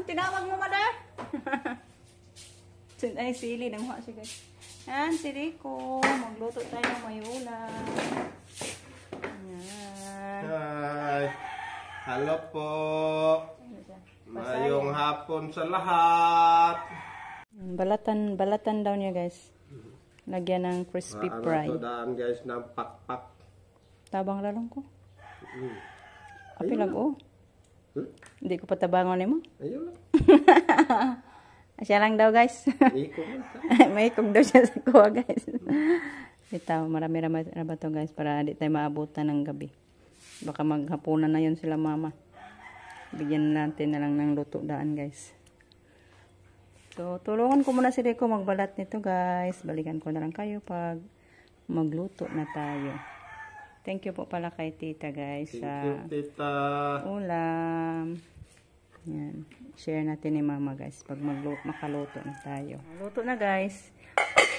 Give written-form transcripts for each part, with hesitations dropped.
tinawag mo, mother? Ay, sili. Namuha siya, guys. Yan, si Rico. Magluto tayo ng mayula. Yan. Hi. Hello po. Mayong hapon sa lahat. Balatan daw niya, guys. Lagyan ng crispy fry. Ano daan, guys, ng pakpak. Tabang lalong ko. Kapilag, oh. Hindi ko patabangon mo. Ayun lang. Siya lang daw, guys. May ikog daw siya sa kuha, guys. Bitaw, marami-rami ba to, guys, para di tayo maabutan ng gabi. Baka maghapunan na yun sila, mama. Bigyan natin na lang ng luto daan, guys. So, tulungan ko muna si Rico magbalat nito, guys. Balikan ko na lang kayo pag magluto na tayo. Thank you po pala kay tita, guys, sa ulam. Yan. Share natin ni mama, guys, pag makaluto na tayo. Luto na, guys,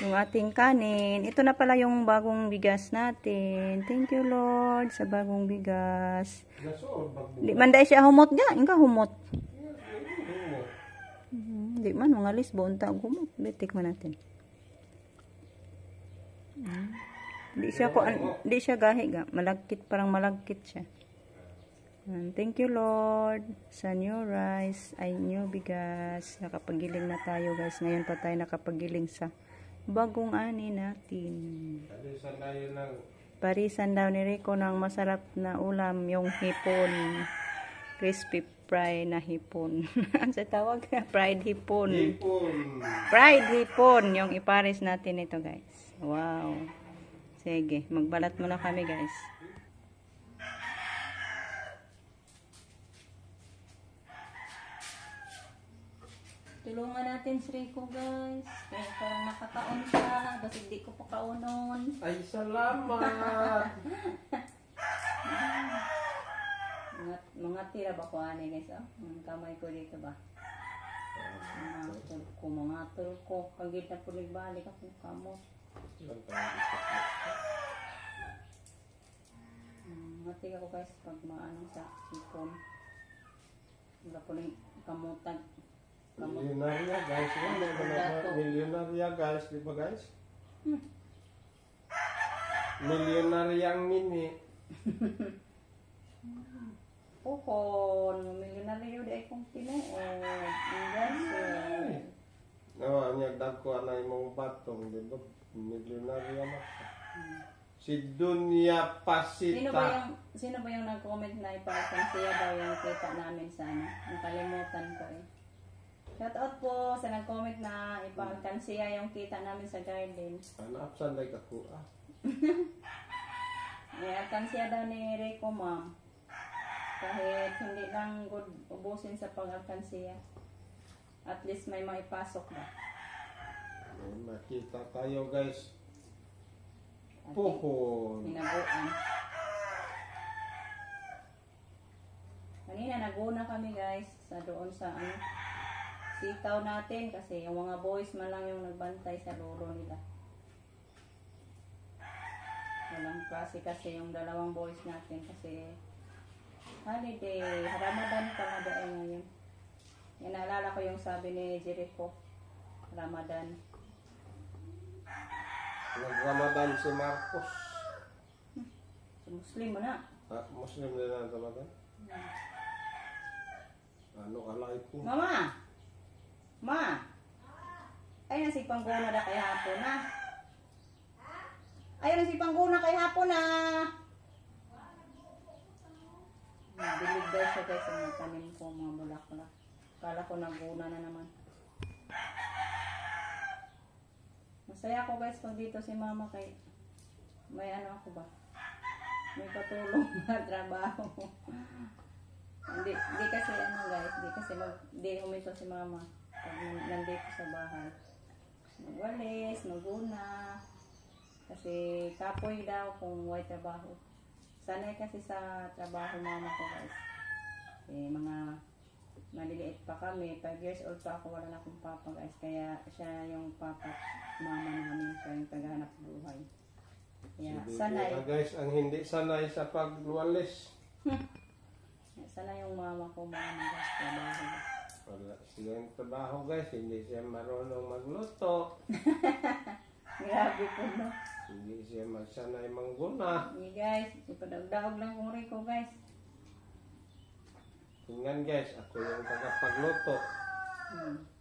yung ating kanin. Ito na pala yung bagong bigas natin. Thank you, Lord, sa bagong bigas. Di man dahil siya humot ga. Inka humot. Di man, mga lisbo. Unta humot. Bitik man natin. Di siya gahi ga. Malagkit, parang malagkit siya. Thank you, Lord, sa new rice, ay new bigas. Nakapagiling na tayo, guys. Ngayon pa tayo nakapagiling sa bagong ani natin. Parisan daw ni Rico ng masarap na ulam, yung hipon. Crispy fry na hipon. Ano sa tawag? Fried hipon. Fried hipon. Yung iparis natin ito, guys. Wow. Sige, magbalat muna kami, guys. Tulungan natin si Rico, guys. Kaya parang nakakaon siya. Kasi hindi ko pa kaunon. Ay, salamat. Mga tira ba ko, ane, guys? Oh? Kamay ko dito ba? Mga tol ko. Kagit na po nagbalik ako kamot. Mati ako, guys, pag maano sa hipon. Wala po rin kamutan. Milyonarya, guys. Milyonarya, guys. Di ba, guys? Milyonaryang mini. Pohon. Milyonarya di ay kong tinuod. Guys, No, anyag ko na imong batong, di ba? Milyonarya na. Si Dunya Pasita. Sino ba yung nag-comment na ipakan siya daw yung kita namin sana? Nakalimutan ko eh. Shout out po sa nag-comment na ipakan siya yung kita namin sa garden. Anapsan like ako ah. Alkansiya daw ni Rico, ma'am. Kahit hindi lang good ubusin sa pag-alkansiya. At least may maipasok ba? May makita tayo, guys. Pohon. Hinaguan. Kanina naguna kami, guys, sa doon sa sitaw natin kasi yung mga boys man lang yung nagbantay sa lolo nila. Walang klase kasi yung dalawang boys natin kasi holiday, Ramadan pa nga dahil ngayon. Yan, naalala ko yung sabi ni Jericho, Ramadan. Nag-Ramadan si Marcos. Muslim mo na. Muslim din ang Ramadan? Ano kalay ko? Mama! Ma! Ay, nasi pangguna na kay hapon na. Ay, nasi pangguna kay hapon na. Bilig daw siya, guys, sa mga tanim ko, mga bulaklak. Kala ko naguna na naman. Masaya ako, guys, pag dito si mama kay may ano ako ba? May patulong na trabaho. Hindi kasi ano, guys, hindi huminto si mama pag nandito sa bahay. Magwalis, maguna. Kasi kapoy daw kung may trabaho. Sanay kasi sa trabaho mama ko, guys. Mga maliliit pa kami. 5 years old pa ako, wala na akong papa, guys. Kaya siya yung papa mama namin, siya yung tagahanap buhay. Kaya sanay. Guys, ang hindi sanay sa pagwalis. Sanay yung mama ko, guys, trabaho. Wala yung trabaho guys, hindi siya marunong magluto. Grabe po, no? Hindi siya magsanay mangguna. Hey guys, ipadagdaog lang kong Rico guys. Tingnan guys, ako yung tagapagluto.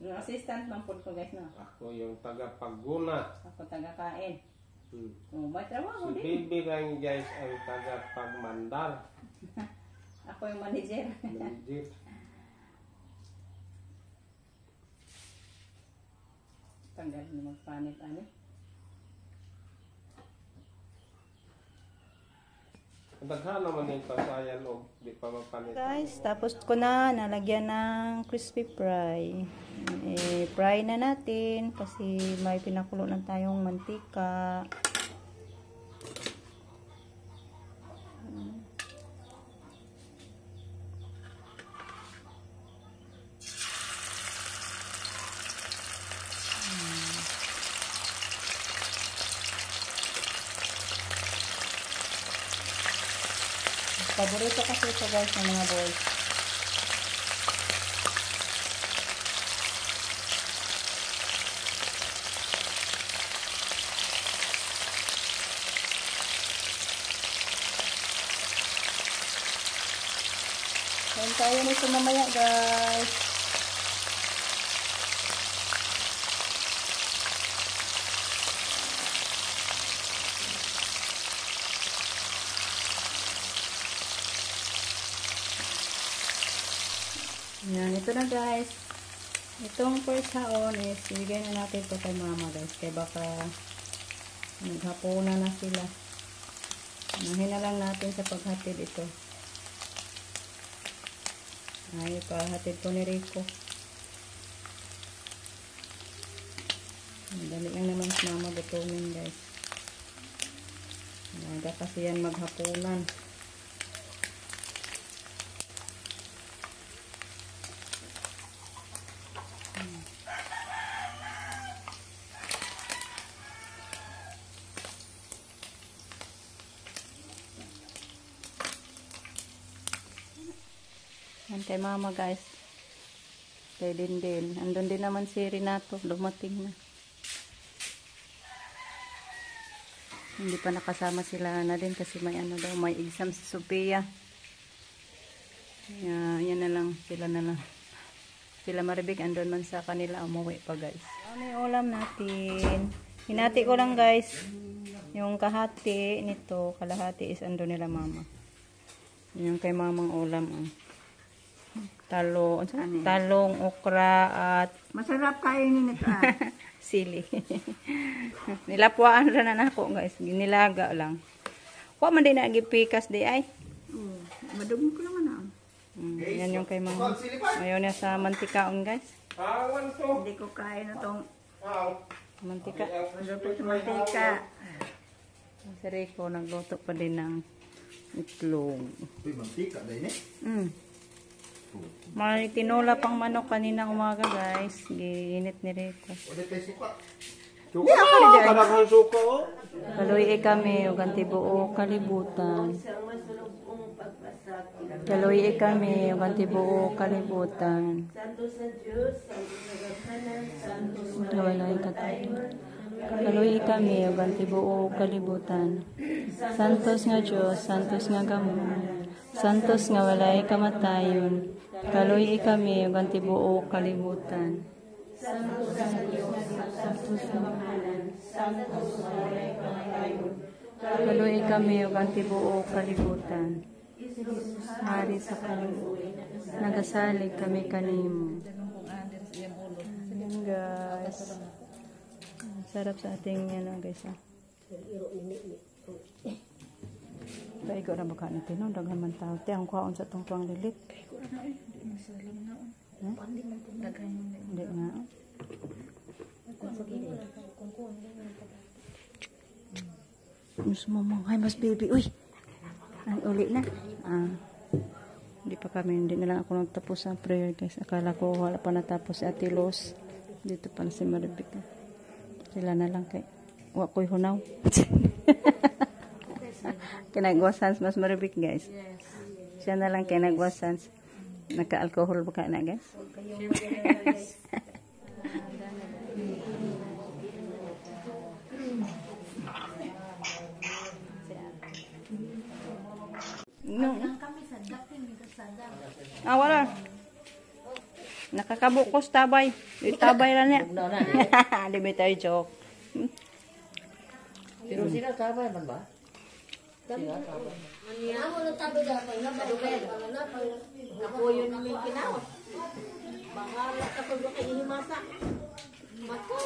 Yung assistant lang po ko guys, no? Ako yung tagapagguna. Ako taga-kain. Hmm. May trabaho Si din. Bibi lang guys ang tagapagmandar. Ako yung manager. Manager. Tanggal na magpanit-anit. Daghan naman yung pasayan o di pa mapanit. Guys, tapos ko na nalagyan ng crispy fry. Fry na natin kasi may pinakulo lang tayong mantika. Paborito kasi ito guys ng mga boys. Kain tayo nito mamaya guys. Yan, ito na guys. Itong first haon is ibigay na natin ito kay mama guys. Kaya baka maghapunan na sila. Unahin na lang natin sa paghatid ito. Ay, pahatid po ni Rico. Dali lang naman si mama gutumin guys. Naga kasi yan maghapunan. Yan kay mama guys. Kay din. Andun din naman si Renato. Dumating na. Hindi pa nakasama sila na din kasi may ano daw. May exam si Sophia. Yan na lang. Sila na lang. Sila Maribig. Andun man sa kanila. Umuwi pa guys. Ano yung ulam natin? Hinati ko lang guys. Yung kahati nito. Kalahati is andun nila mama. Yung kay mamang ulam. Talong, okra, at masarap kainin ito. sili. Nilapwaan rin na ako guys. Nilaga lang. Huwag man din nagipikas di ay. Madugin ko naman Yan yung kay mama. Ayaw niya sa mantikaon guys. Awan to. Hindi ko kain itong Mantika. luto sa mantika. Si Rico nagluto pa din ng itlog. Uy, mantika dahil May tinola pang manok kanina umaga guys. Giinit ni Rico. Ulit tayo suka. Suka. Kadang suka oh. Kaluy kami, ug tibuok kalibutan. Kaluy kami, ug tibuok kalibutan. Santo sa Diyos, santo sa Gaghanan, santo sa Walay katayon. Kaluy kami, ug tibuok kalibutan. Santos nga Dios, santos nga gamon. Santos nga walay kamatayon. Kaluy kami, ug tibuok kalibutan. santo sa Diyos, santo sa Gaghanan, santo sa walay kamatayon. Kaluy kami, ug tibuok kalibutan. Hari sa kalibutan. Nagasalig kami kanimo. Ayan guys. Sarap sa ating ano guys ha. Paigo na baka natin no. Daghan man tao. Te, ang kwaon sa itong tuwang lilit. Hindi nga. Mas mamang. Ay, mas baby. Uy! Ay, uli na. Hindi pa kami. Hindi na lang ako nagtapos ang prayer guys. Akala ko wala pa natapos si Ate Los. Dito pa na si Maribik. Sila na lang kay wakoy hunaw. Kinagwasans mas Maribik guys. Siya na lang kinagwasans. Naka-alcohol ba ka na, guys? No. Wala. Nakakabukos tabay. Di tabay lang niya. Di ba tayo joke? Pero sila tabay man ba? Amo na tabi dapat nga madugay na napuyo na may kinaw. Baka kapag ka himasa. Mako.